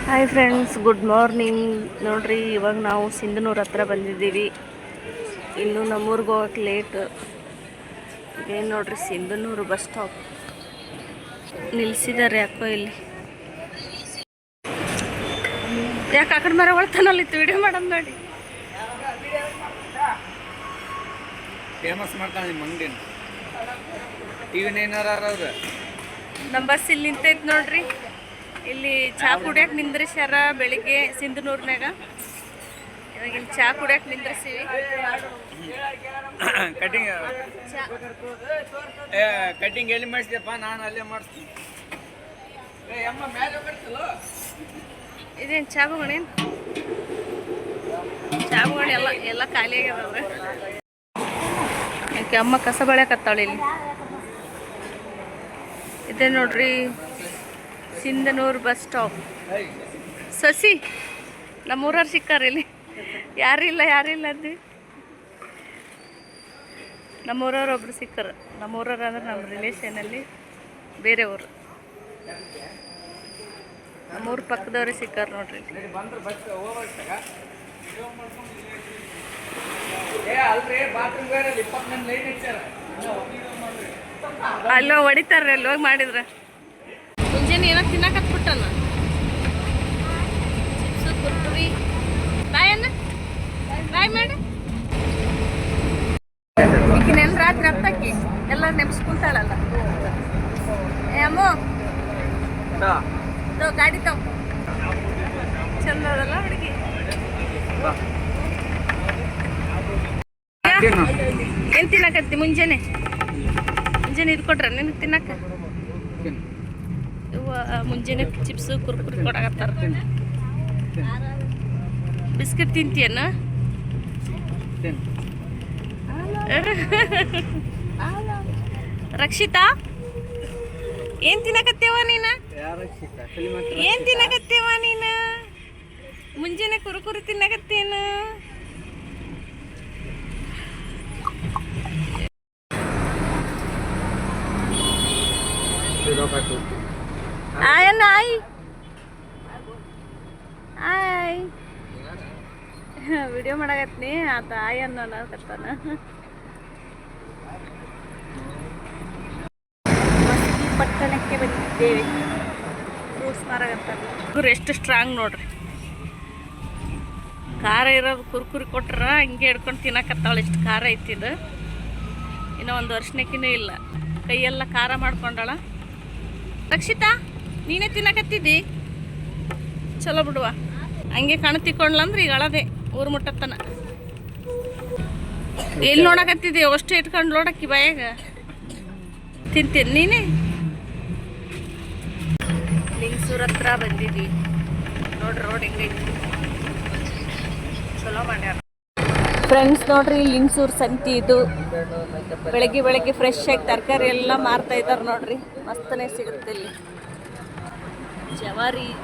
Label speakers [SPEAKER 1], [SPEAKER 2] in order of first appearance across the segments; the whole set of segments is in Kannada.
[SPEAKER 1] Hi friends, good morning. ನೋಡ್ರಿ, ಇವಾಗ ನಾವು ಸಿಂಧನೂರು ಹತ್ರ ಬಂದಿದ್ದೀವಿ. ಇನ್ನು ನಮ್ಮೂರಿಗೆ ಹೋಗಕ್ಕೆ ಲೇಟ್. ಏನು ನೋಡ್ರಿ, ಸಿಂಧನೂರು ಬಸ್ ಸ್ಟಾಪ್ ನಿಲ್ಲಿಸಿದ್ದಾರೆ. ಯಾಕೋ ಇಲ್ಲಿ ಯಾಕೆ ಆ ಕಡೆ ಮರ ಒಳ್ತಾನಲ್ಲಿತ್ತು. ವಿಡಿಯೋ ಮಾಡೋದು ನೋಡಿ.
[SPEAKER 2] ಫೇಮಸ್ ಮಾಡ್ತಾನೆ ನಿಮ್ಮ ಅಂಗಡಿ. ಟಿವಿ ನೈನರ್
[SPEAKER 1] ನಮ್ಮ ಬಸ್ ಇಲ್ಲಿ ನಿಂತೈತೆ ನೋಡ್ರಿ. ಇಲ್ಲಿ ಚಹಾ ಕುಡಿಯಕ್ಕೆ ನಿಂದ್ರಿಸ್ಯಾರ ಬೆಳಿಗ್ಗೆ ಸಿಂಧನೂರ್ನಾಗ. ಇವಾಗ ಇಲ್ಲಿ ಚಹಾ ಕುಡಿಯಕ್ಕೆ ನಿಂದ್ರಿಸಿವಿ.
[SPEAKER 2] ಕಟಿಂಗ್ ಎಲ್ಲಿ ಮಾಡಿಸ್ದಪ್ಪ? ನಾನು ಅಲ್ಲೇ ಮಾಡಿಸ್ತೀನಿ.
[SPEAKER 1] ಇದೇನು ಚಹಾ ಬಗೋಣೇನು? ಚಹಾ ಬಗೋಣ ಎಲ್ಲ ಖಾಲಿ ಆಗ್ಯದವ್ರೆ. ಯಾಕೆ ಅಮ್ಮ ಕಸ ಬಳ್ಯಾಕತ್ತಾಳೆ ಇಲ್ಲಿ. ಇದೆ ನೋಡ್ರಿ ಸಿಂಧನೂರು ಬಸ್ ಸ್ಟಾಪ್. ಸಸಿ ನಮ್ಮೂರವ್ರು ಸಿಕ್ಕಾರ ಇಲ್ಲಿ. ಯಾರಿಲ್ಲ ಅಂದ್ವಿ. ನಮ್ಮೂರವ್ರು ಒಬ್ರು ಸಿಕ್ಕರು. ನಮ್ಮೂರವ್ರು ಅಂದ್ರೆ ನಮ್ಮ ರಿಲೇಷನಲ್ಲಿ ಬೇರೆ ಊರು. ನಮ್ಮೂರು ಪಕ್ಕದವ್ರೆ ಸಿಕ್ಕಾರ ನೋಡ್ರಿ. ಅಲ್ಲೋ ಹೊಡಿತಾರ್ರಿ, ಅಲ್ಲಿ ಹೋಗಿ ಮಾಡಿದ್ರ. ಮುಂಜಾನೆ ಏನೋ ತಿನ್ನಕತ್ಬಿಟ್ಟನ. ಚಿಪ್ಸು, ಕುರ್ಕುರಿ. ಬಾಯನ್ನ ಬಾಯ್ ಮಾಡಿ. ಈಗಿನೆಲ್ಲ ರಾತ್ರಿ ಹತ್ತಕ್ಕಿ ಎಲ್ಲ ನೆಮ್ಸ್ಕೊಂತಾಳಲ್ಲ. ಅಮ್ಮೋ ಗಾಡಿ ತಗೋ. ಚಂದ ಅದಲ್ಲ ಹುಡುಗಿ. ಏನ್ ತಿನ್ನಕತ್ತಿ? ಮುಂಜಾನೆ ಇದು ಕೊಟ್ರ ನಿನಗೆ ತಿನ್ನಕ? ಮುಂಜಾನೆ ಚಿಪ್ಸು ಕುರ್ಕುರಿ ಕೊಡಕತ್ತಾರ. ಬಿಸ್ಕಿಟ್ ತಿಂತೀಯನ? ರಕ್ಷಿತಾ, ಏನ್ ತಿನ್ನಕತ್ತೇವ ನೀನ? ಏನ್ ತಿನ್ನಕತ್ತೇವ ನೀನ? ಮುಂಜಾನೆ ಕುರ್ಕುರಿ ತಿನ್ನಕತ್ತೇನು? ಆಯನ್ನ ಆಯ್ ಆಯ್ ವಿಡಿಯೋ ಮಾಡಕತ್ನಿ. ಆತ ಆಯನ್ನ ಅನ್ನಕತ್ತಾನ. ಪಟ್ಟಣಕ್ಕೆ ಬಂದಿದ್ದೇವೆ. ಫ್ರೂಟ್ಸ್ ಮಾರಾಕತ್ತಾರ. ಕುರ್ಕುರಿ ಎಷ್ಟು ಸ್ಟ್ರಾಂಗ್ ನೋಡ್ರಿ. ಖಾರ ಇರೋದು ಕುರ್ಕುರಿ ಕೊಟ್ರ ಹಿಂಗೆ ಹಿಡ್ಕೊಂಡು ತಿನ್ನಕತ್ತಾಳ. ಇಷ್ಟು ಖಾರ ಐತಿದು. ಇನ್ನೂ ಒಂದು ವರ್ಷನಕ್ಕಿನೂ ಇಲ್ಲ. ಕೈಯೆಲ್ಲ ಖಾರ ಮಾಡ್ಕೊಂಡಾಳ. ರಕ್ಷಿತಾ, ನೀನೇ ತಿನ್ನಕತ್ತಿದ್ದಿ? ಚಲೋ ಬಿಡುವ. ಹಂಗೆ ಕಣ್ ತಿಕ್ಕೊಂಡ್ಲಂದ್ರೆ ಈಗ ಅಳದೆ ಊರು ಮುಟ್ಟತ್ತನ. ಎಲ್ಲಿ ನೋಡಕತ್ತಿದ್ದಿ? ಅಷ್ಟು ಇಟ್ಕೊಂಡು ನೋಡಕ್ಕಿ ಬಾಯಾಗ. ತಿಂತೀನಿ ನೀನೇ. ಲಿಂಗಸೂರು ಹತ್ರ ಬಂದಿದ್ವಿ ನೋಡ್ರಿ. ರೋಡ್ ಹೆಂಗೈತಿ, ಚಲೋ ಮಾಡ್ಯಾರ ಫ್ರೆಂಡ್ಸ್. ನೋಡ್ರಿ, ಲಿಂಗಸೂರು ಸಂತಿ ಇದು. ಬೆಳಗ್ಗೆ ಫ್ರೆಶ್ ಆಗಿ ತರಕಾರಿ ಎಲ್ಲ ಮಾರ್ತಾ ಇದ್ದಾರೆ ನೋಡ್ರಿ. ಮಸ್ತನೇ ಸಿಗುತ್ತೆ ಇಲ್ಲಿ.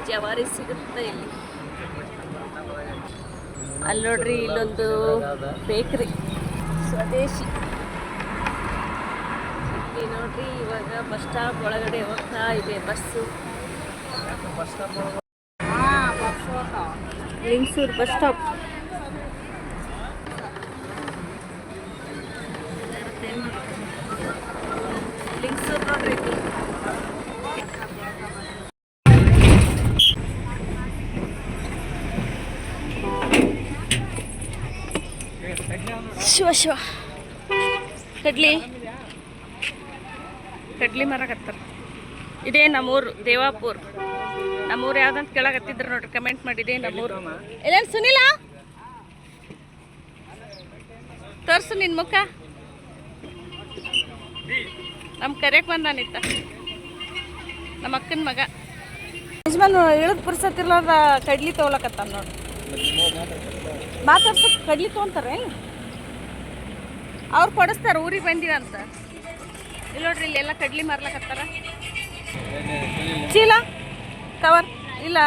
[SPEAKER 1] ಜವಾರಿ ಸಿಗುತ್ತೆ ಇಲ್ಲಿ. ಅಲ್ಲಿ ನೋಡ್ರಿ, ಇಲ್ಲೊಂದು ಬೇಕ್ರಿ ಸ್ವದೇಶಿ. ಇಲ್ಲಿ ನೋಡ್ರಿ, ಇವಾಗ ಬಸ್ ಸ್ಟಾಪ್ ಒಳಗಡೆ ಹೋಗ್ತಾ ಇದೆ bus. Lingasuru bus stop. Lingasuru ನೋಡ್ರಿ. ಶಿವ ಕಡ್ಲಿ ಮಾರಾಕತ್ತಾರ. ಇದೇ ನಮ್ಮೂರು ದೇವಾಪುರ್. ನಮ್ಮೂರು ಯಾವ್ದಂತ ಕೇಳಕತ್ತಿದ್ರು ನೋಡ್ರಿ. ಕಮೆಂಟ್ ಮಾಡಿದೆ ನಮ್ಮೂರು. ಎಲ್ಲೇನು ಸುನಿಲ ತೋರ್ಸು ನಿನ್ನ ಮುಖ. ನಮ್ಮ ಕರೆಯಕ್ಕೆ ಬಂದಾನಿತ್ತ ನಮ್ಮ ಅಕ್ಕನ ಮಗ. ಯಜಮಾನ್ ಇಳಿದು ಪುರ್ಸತ್ತಿರ್ಲಾರ್ದ ಕಡ್ಲಿ ತೊಗೊಳಕತ್ತಾನ ನೋಡ್ರಿ. ಮಾತಾಡ್ಸಕ್ಕೆ ಕಡ್ಲಿ ತೊಗೊಂತಾರೆ. ಅವ್ರು ಕೊಡಿಸ್ತಾರೆ ಊರಿಗೆ ಬಂದೀವಿ ಅಂತ. ಇಲ್ಲಿ ನೋಡ್ರಿ, ಇಲ್ಲಿ ಎಲ್ಲ ಕಡ್ಲಿ ಮಾರ್ಲಕತ್ತಾರ. ಚೀಲ ಕವರ್ ಇಲ್ಲ.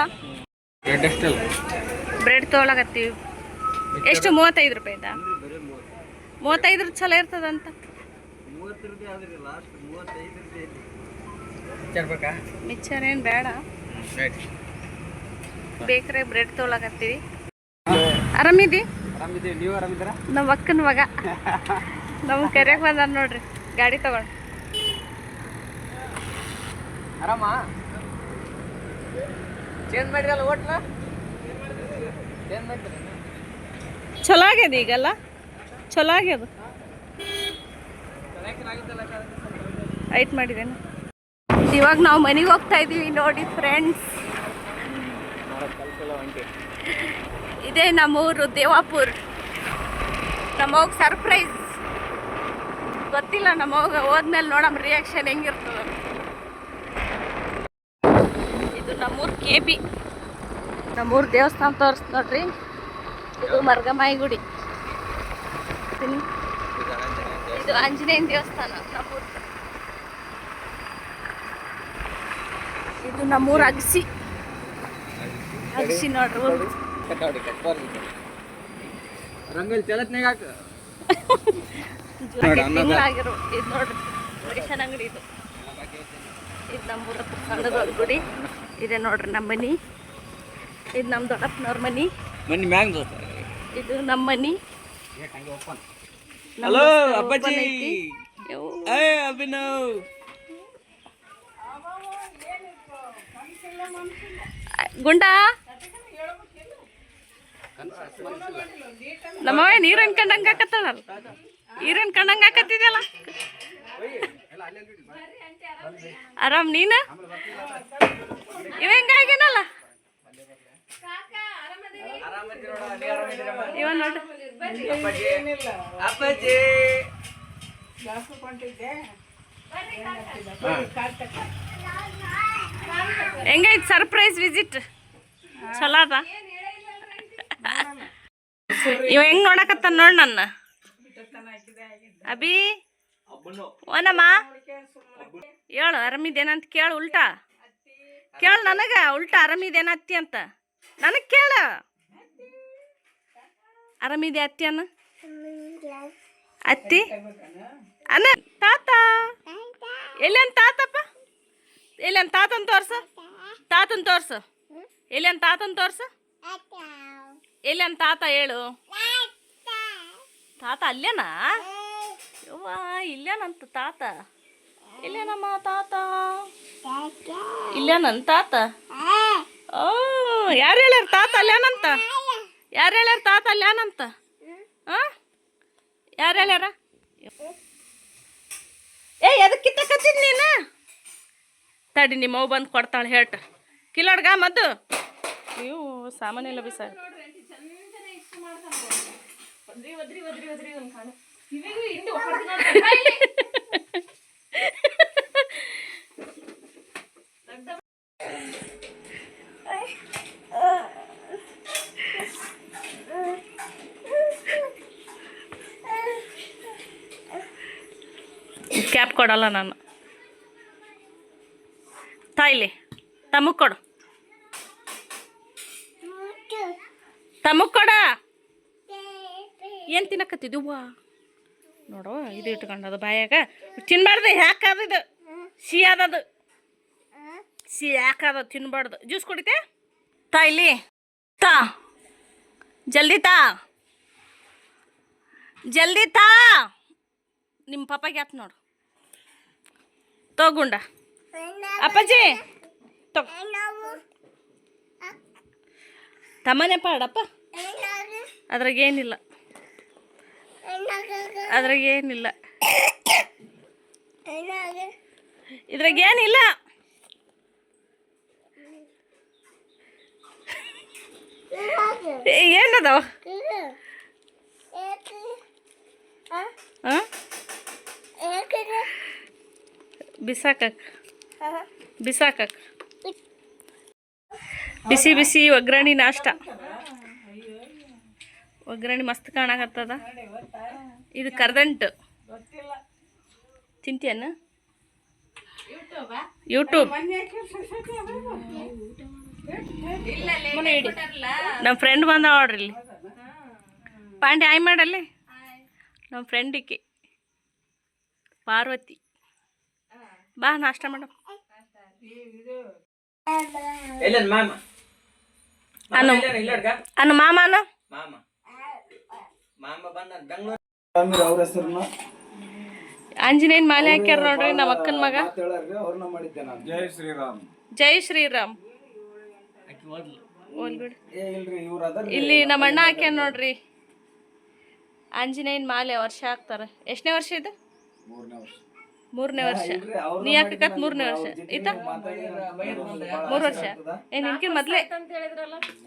[SPEAKER 1] ಬ್ರೆಡ್ ತೊಗೊಳಕತ್ತೀವಿ. ಎಷ್ಟು? 35 ರೂಪಾಯಿದ. 35 ಚಲೋ ಇರ್ತದಂತ. ಮಿಕ್ಚರ್ ಏನು ಬೇಡ. ಬೇಕ್ರೆ ಬ್ರೆಡ್ ತೊಗೊಳಕತ್ತೀವಿ. ಆರಾಮಿದಿ?
[SPEAKER 2] ಆರಾಮಿದ್ದೀವಿ, ನೀವು ಆರಾಮಿದ್ದೀರಾ?
[SPEAKER 1] ನಮ್ಮ ಅಕ್ಕನ ಮಗ ನಮ್ಮ ಕರೆಯಕ್ಕೆ ಬಂದಾರ ನೋಡ್ರಿ ಗಾಡಿ ತಗೊಂಡು.
[SPEAKER 2] ಆರಾಮ ಚೇಂಜ್ ಮಾಡಿರಲ್ಲ ಹೋಟ್ಲ? ಚೇಂಜ್ ಮಾಡ್ತೀರಿ?
[SPEAKER 1] ಚಲೋ ಆಗ್ಯದ ಈಗಲ್ಲ, ಚಲೋ ಆಗ್ಯದ. ಐಟ್ ಮಾಡಿದೇನು. ಇವಾಗ ನಾವು ಮನೆಗೆ ಹೋಗ್ತಾ ಇದೀವಿ ನೋಡಿ ಫ್ರೆಂಡ್ಸ್. ಇದೇ ನಮ್ಮೂರು ದೇವಾಪುರ್. ನಮ್ಮವ್ಗ ಸರ್ಪ್ರೈಸ್ ಗೊತ್ತಿಲ್ಲ, ನಮ್ಮವ್ಗ ಹೋದ್ಮೇಲೆ ನೋಡಮ್ಮ ರಿಯಾಕ್ಷನ್ ಹೆಂಗಿರ್ತದ. ಇದು ನಮ್ಮೂರು KB. ನಮ್ಮೂರು ದೇವಸ್ಥಾನ ತೋರಿಸ್ ನೋಡ್ರಿ. ಇದು ಮರ್ಗಮಾಯಿ ಗುಡಿ. ಇದು ಆಂಜನೇಯನ ದೇವಸ್ಥಾನ ನಮ್ಮೂರು. ಇದು ನಮ್ಮೂರು ಅಗಸಿ. ಅಗಸಿ ನೋಡ್ರಿ
[SPEAKER 2] ರಂಗೋಲಿ ಚಲತ್ನಾಗ ಹಾಕ.
[SPEAKER 1] ತಿಂಗಳಾಗಿರೋ ಇದು ನೋಡ್ರಿ ರೇಷನ್ ಅಂಗಡಿ. ಇದು ನಮ್ಮೂರ ಸಣ್ಣದೊಂದು ಗುಡಿ ಇದೆ ನೋಡ್ರಿ. ನಮ್ಮ ಮನಿ ಇದು ನಮ್ಮ ದೊಡ್ಡಪ್ಪನವ್ರ ಮನಿ.
[SPEAKER 2] ಮನಿ ಮ್ಯಾಂಗ್
[SPEAKER 1] ಇದು ನಮ್ಮ ಮನಿ.
[SPEAKER 2] ಹಲೋ ಅಪ್ಪಾಜಿ. ಅಭಿನವ್
[SPEAKER 1] ಗುಂಡ ನಮ್ಮವ ನೀರನ್ ಕಂಡಂಗ ಹಾಕತ್ತಲ್ಲ. ನೀರನ್ ಕಂಡಂಗ ಹಾಕತ್ತಿದ್ಯಲ್ಲ. ಆರಾಮ್ ನೀನ? ಇವ ಹೆಂಗಾಗೇನಲ್ಲ ಇವ ನೋಡ್ರಿ.
[SPEAKER 2] ಅಪ್ಪಾಜಿ
[SPEAKER 1] ಹೆಂಗೈತ್ ಸರ್ಪ್ರೈಸ್ ವಿಸಿಟ್? ಚಲೋ ಅದ. ಇವ ಹೆಂಗ್ ನೋಡಕತ್ತ ನೋಡ್ ನನ್ನ. ಅಭಿ ಓನಮ್ಮ ಹೇಳು ಆರಾಮಿದೇನಂತ ಕೇಳು. ಉಲ್ಟಾ ಕೇಳು ನನಗ. ಉಲ್ಟಾ ಆರಾಮಿದೇನತ್ತಿ ಅಂತ ನನಗ್ ಕೇಳ. ಆರಾಮಿದೆ ಅತ್ತಿ ಅನ್ನ. ಅತ್ತಿ ಅನ್ನ. ತಾತ ಎಲ್ಲಿ ಅಂತ ತಾತಪ್ಪ? ಎಲ್ಲಿ ಅಂತ ತಾತನ್ ತೋರ್ಸು. ತಾತನ್ ತೋರ್ಸು. ಎಲ್ಲಿ ಅಂತ ತಾತನ್ ತೋರ್ಸು. ಎಲ್ಲಿ ಅಂತ ತಾತ ಹೇಳು. ತಾತ ಅಲ್ಲೇನಾ? ಯವ್ವ ಇಲ್ಲೇನಂತ ತಾತ. ಇಲ್ಲೇನಮ್ಮ ತಾತ? ಇಲ್ಲೇನಂತ ತಾತ? ಓ ಯಾರು ಹೇಳ್ಯಾರ ತಾತ ಅಲ್ಲೇನಂತ? ಯಾರು ಹೇಳ್ಯಾರ ತಾತ ಅಲ್ಲೇನಂತ? ಯಾರು ಹೇಳ್ಯಾರ? ಎದಕ್ಕೆ ಕಿತ್ತಕತ್ತೀನಿ ನೀನು? ತಡಿ ನಿಮ್ಮವ್ ಬಂದು ಕೊಡ್ತಾಳೆ ಹೇಳ್ಟ. ಕಿಲೋಡ್ಗ ಮದ್ದು ನೀವು ಸಾಮಾನೆಲ್ಲ ಬಿಸ. ಕ್ಯಾಪ್ ಕೊಡಲ್ಲ ನಾನು. ತಾಯಿಲಿ ತಮಗ್ ಕೊಡು. ತಮಗ್ ಕೊಡ. ಏನು ತಿನ್ನಕತ್ತಿದ್ವಾ ನೋಡು. ಇದು ಇಟ್ಕೊಂಡದು ಬಾಯಾಗ ತಿನ್ಬಾರ್ದು. ಯಾಕದು ಇದು ಸಿಹಿ ಅದದು. ಸಿಹಿ ಯಾಕದ ತಿನ್ಬಾರ್ದು. ಜ್ಯೂಸ್ ಕುಡಿತೆ ತಾಯಿಲಿ. ತಾ ಜಲ್ದಿ ತಾ, ಜಲ್ದಿ ತಾ. ನಿಮ್ಮ ಪಾಪಾಗೆ ಆತ್ ನೋಡು. ತಗೊಂಡ ಅಪ್ಪಾಜಿ ತಮ್ಮನೆ ಪಾಡಪ್ಪ. ಅದ್ರಾಗೇನಿಲ್ಲ, ಅದ್ರಾಗೇನಿಲ್ಲ, ಇದ್ರಾಗೇನಿಲ್ಲ. ಏನದಾವ ಬಿಸಾಕಕ್ ಬಿಸಾಕಕ್. ಬಿಸಿ ಬಿಸಿ ಒಗ್ಗರಣೆ ನಾಷ್ಟ. ಒಗ್ಗರಣೆ ಮಸ್ತ್ ಕಾಣಕತ್ತದ. ಇದು ಕರ್ದಂಟು ತಿಂತೀಯನ್ನ? ಯೂಟ್ಯೂಬ್ ನಮ್ಮ ಫ್ರೆಂಡ್ ಬಂದ ನೋಡ್ರಿ ಇಲ್ಲಿ. ಪಾಂಡೆ ಆಯ್ ಮಾಡಲ್ಲಿ. ನಮ್ಮ ಫ್ರೆಂಡಿಗೆ ಪಾರ್ವತಿ ಬಾ ನಾಷ್ಟ ಮಾಡ. ಅನು ಅನು ಮಾಮನ
[SPEAKER 2] ಮಾಮ ಮಾಮ ಬಂದ ಬೆಂಗಳೂರು
[SPEAKER 3] ಅವ್ರ ಹೆಸರನ್ನ
[SPEAKER 1] ಆಂಜನೇಯನ್ ಮಾಲೆ ಹಾಕ್ಯಾರ ನೋಡ್ರಿ ನಮ್ಮ ಅಕ್ಕನ ಮಗ.
[SPEAKER 3] ಅವ್ರನ್ನ ಮಾಡಿದ್ದೆ ನಾನು. ಜೈ ಶ್ರೀರಾಮ್.
[SPEAKER 1] ಜೈ ಶ್ರೀರಾಮ್. ಹೋಲ್ಬಿಡು.
[SPEAKER 3] ಇಲ್ರಿ ಇವ್ರ ಅದರ್
[SPEAKER 1] ಇಲ್ಲಿ ನಮ್ಮ ಅಣ್ಣ ಹಾಕ್ಯಾನ ನೋಡ್ರಿ ಆಂಜನೇಯನ್ ಮಾಲೆ. ವರ್ಷ ಹಾಕ್ತಾರ. ಎಷ್ಟನೇ ವರ್ಷ ಇದು?
[SPEAKER 3] 3ನೇ ವರ್ಷ.
[SPEAKER 1] 3ನೇ ವರ್ಷ. ನೀ ಹಾಕತ್ 3ನೇ ವರ್ಷ ಈತ 3 ವರ್ಷ.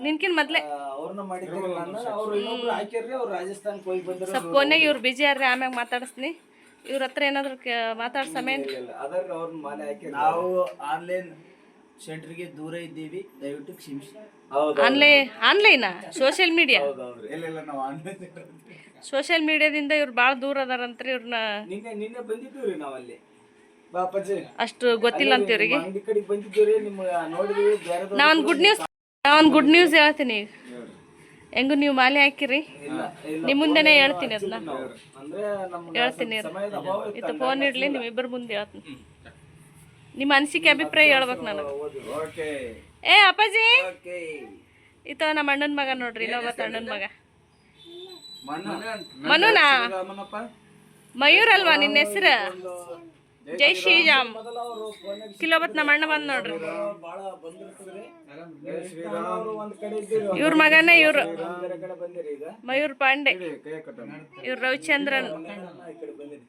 [SPEAKER 1] ನಿನ್ಕಿನ್ ಮೊದ್ಲೇ
[SPEAKER 3] ಅವ್ರನ್ನ ಮಾಡಿದ್ದೆ ನಾನು. ಅವ್ರು ಇನ್ನೊಬ್ರು ಹಾಕ್ಯಾರ್ರಿ. ಅವ್ರು ರಾಜಸ್ಥಾನಕ್ಕೆ ಹೋಗಿ ಬಂದ್ರು.
[SPEAKER 1] ಸ್ವಲ್ಪ ಫೋನ್ನಾಗ ಇವ್ರು ಬಿಜಿ ಆರ್ರಿ, ಆಮ್ಯಾಗ ಮಾತಾಡಿಸ್ತೀನಿ. ಇವ್ರ ಹತ್ರ ಏನಾದ್ರು ಮಾತಾಡ್ ಸಮಯ.
[SPEAKER 3] ಅದರ ಅವ್ರನ್ನ ಮಾಲೆ ಹಾಕಿ ನಾವು ಆನ್ಲೈನ್ ಸೆಂಟರ್ಗೆ ದೂರ ಇದ್ದೀವಿ, ದಯವಿಟ್ಟು ಕ್ಷಮಿಸಿ. ಹೌದು.
[SPEAKER 1] ಆನ್ಲೈನಾ? Social media?
[SPEAKER 3] ಇಲ್ಲ ನಾವು ಆನ್ಲೈನ್
[SPEAKER 1] ಸೋಷಿಯಲ್ ಮೀಡಿಯಾದಿಂದ ಇವ್ರು ಭಾಳ ದೂರ ಅದಾರಂತ್ರಿ. ಇವ್ರನ್ನ
[SPEAKER 3] ನಿನ್ನೆ ಬಂದಿದ್ದೀವ್ರಿ ನಾವಲ್ಲಿ. ಬಾಪಾಜಿ
[SPEAKER 1] ಅಷ್ಟು ಗೊತ್ತಿಲ್ಲ ಅಂತ ಇವ್ರಿಗೆ.
[SPEAKER 3] ಅಂಗಡಿ ಕಡೆಗೆ ಬಂದಿದ್ದೀವ್ರಿ. ನಿಮ್ಗೆ ನೋಡಿದ್ವಿ. ಬೇರೆ
[SPEAKER 1] ನಾವೊಂದು ಗುಡ್ ನ್ಯೂಸ್ ಹೇಳ್ತೀನಿ ಈಗ. ಹೆಂಗು ನೀವು ಮಾಲೆ ಹಾಕಿರಿ, ನಿಮ್ಮ ಮುಂದೆನೇ ಹೇಳ್ತೀನಿ. ಅದನ್ನ
[SPEAKER 3] ಅಂದ್ರೆ ನಮ್ಮ
[SPEAKER 1] ಹೇಳ್ತೀನಿ.
[SPEAKER 3] ಸಮಯದ ಅಭಾವ
[SPEAKER 1] ಇತ್ತು ಫೋನ್ ಇಡ್ಲಿ, ನಿಮ್ಮಿಬ್ಬರ ಮುಂದೆ ಹೇಳ್ತೀನಿ. ನಿಮ್ಮ ಅನಿಸಿಕೆ ಅಭಿಪ್ರಾಯ ಹೇಳ್ಬೇಕು ನನಗೆ.
[SPEAKER 3] ಓಕೆ
[SPEAKER 1] ಏ ಅಪ್ಪಾಜಿ,
[SPEAKER 3] ಓಕೆ.
[SPEAKER 1] ಇತ್ತ ನಮ್ಮ ಅಣ್ಣನ ಮಗ ನೋಡ್ರಿ, ಇನ್ನೊಬ್ಬ ಅಣ್ಣನ ಮಗ ಮನುನಾ?
[SPEAKER 3] ಮನುನಪ್ಪ.
[SPEAKER 1] ಮಯೂರ್ ಅಲ್ವಾ ನಿನ್ನ ಹೆಸರು? ಜೈ ಶ್ರೀರಾಮ್. ಕಿಲೋಬತ್ ನಮ್ಮ ಅಣ್ಣ ಬಂದ್ ನೋಡ್ರಿ.
[SPEAKER 3] ಬಹಳ ಬಂದಿರ್ತದ್ರಿ. ಜೈ ಶ್ರೀರಾಮ್. ಅವರು ಒಂದ್ ಕಡೆ ಇದ್ದೀರಿ.
[SPEAKER 1] ಇವ್ರ ಮಗನೇ ಇವ್ರು,
[SPEAKER 3] ಬೇರೆ ಕಡೆ ಬಂದಿರಿ ಈಗ.
[SPEAKER 1] ಮಯೂರ್ ಪಾಂಡೆ.
[SPEAKER 3] ಕೈ ಕಟ್ಟೋಣ.
[SPEAKER 1] ಇವ್ರು ರವಿಚಂದ್ರನ್.
[SPEAKER 3] ಈ ಕಡೆ ಬಂದಿರಿ.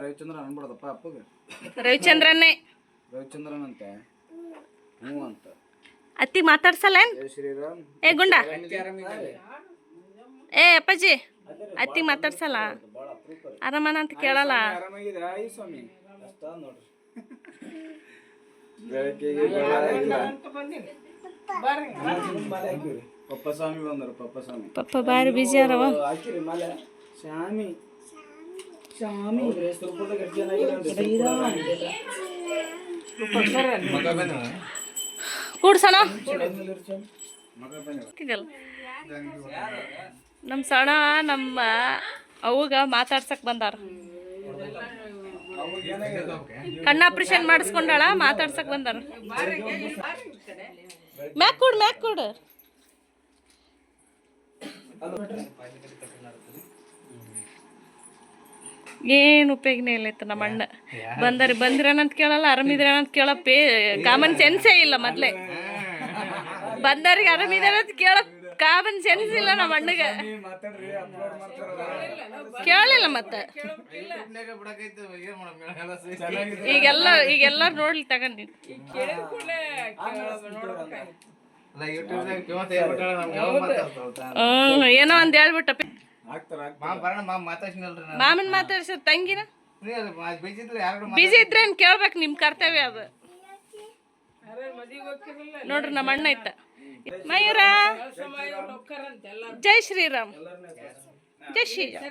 [SPEAKER 3] ರವಿಚಂದ್ರನ್ ಅನ್ಬಿಡದಪ್ಪ ಅಪ್ಪಗೆ.
[SPEAKER 1] ರವಿಚಂದ್ರನ್ನೇ.
[SPEAKER 3] ರವಿಚಂದ್ರನ್ ಅಂತೆ. ಹ್ಞೂ ಅಂತ.
[SPEAKER 1] ಅತ್ತಿ ಮಾತಾಡ್ಸಲ್ಲ?
[SPEAKER 3] ಜೈ ಶ್ರೀರಾಮ್.
[SPEAKER 1] ಏ ಗುಂಡ, ಏ ಅಪ್ಪಾಜಿ, ಅತ್ತಿ ಮಾತಾಡ್ಸಲ್ಲ? ಆರಾಮನ ಅಂತ ಕೇಳಲ್ಲ.
[SPEAKER 3] ಆರಾಮಾಗಿದೆ. ಆಯ್ ಸ್ವಾಮಿ. ಅಷ್ಟ ನೋಡ್ರಿ. ಪಪ್ಪ ಸ್ವಾಮಿ ಬಂದರು. ಪಪ್ಪ ಸ್ವಾಮಿ
[SPEAKER 1] ಪಪ್ಪ ಬಾರಿ ಬಿಜಿ ಅರವ.
[SPEAKER 3] ಹಾಕಿರಿ ಮಾಲೆ. ಸ್ವಾಮಿ ಸ್ವಾಮಿ
[SPEAKER 1] ಕೂಡ್ಸಣ. ನಮ್ಮ ಸಣ್ಣ ನಮ್ಮ ಅವ್ಗ ಮಾತಾಡ್ಸಕ್ ಬಂದಾರ. ಕಣ್ಣ ಆಪರೇಷನ್ ಮಾಡಿಸ್ಕೊಂಡಾಳ, ಮಾತಾಡ್ಸಕ್ ಬಂದಾರ. ಮ್ಯಾಕ್ ಕೊಡು. ಏನು ಉಪಯೋಗನೇ ಇಲ್ಲ ಇತ್ತು. ನಮ್ಮ ಅಣ್ಣ ಬಂದಿರೇನಂತ ಕೇಳಲ್ಲ, ಆರಾಮಿದ್ರೇನಂತ ಕೇಳಪ್ಪ. ಕಾಮನ್ ಸೆನ್ಸೇ ಇಲ್ಲ. ಮೊದ್ಲೇ ಬಂದವ್ರಿಗೆ ಆರಾಮಿದಾರಂತ ಕೇಳಕ್ ಕಾಮನ್ ಸೆನ್ಸ್ ಇಲ್ಲ ನಮ್ಮ ಅಣ್ಣಗೆ. ಕೇಳಲಿಲ್ಲ. ಮತ್ತೆ ಈಗೆಲ್ಲ ನೋಡ್ಲಿ ತಗೊಂಡಿ. ಏನೋ ಒಂದ್ ಹೇಳ್ಬಿಟ್ಟ. ಮಾಮನ್ ಮಾತಾಡ್ಸ ತಂಗಿನ ಬಿಜಿ ಇದ್ರೆ ಕೇಳ್ಬೇಕು. ನಿಮ್ ಕರ್ತವ್ಯ ಅದು. ನೋಡ್ರಿ ನಮ್ಮ ಅಣ್ಣ ಇತ್ತ. ಮಯೂರ, ಜೈ ಶ್ರೀರಾಮ್. ಜೈ ಶ್ರೀರಾಮ್.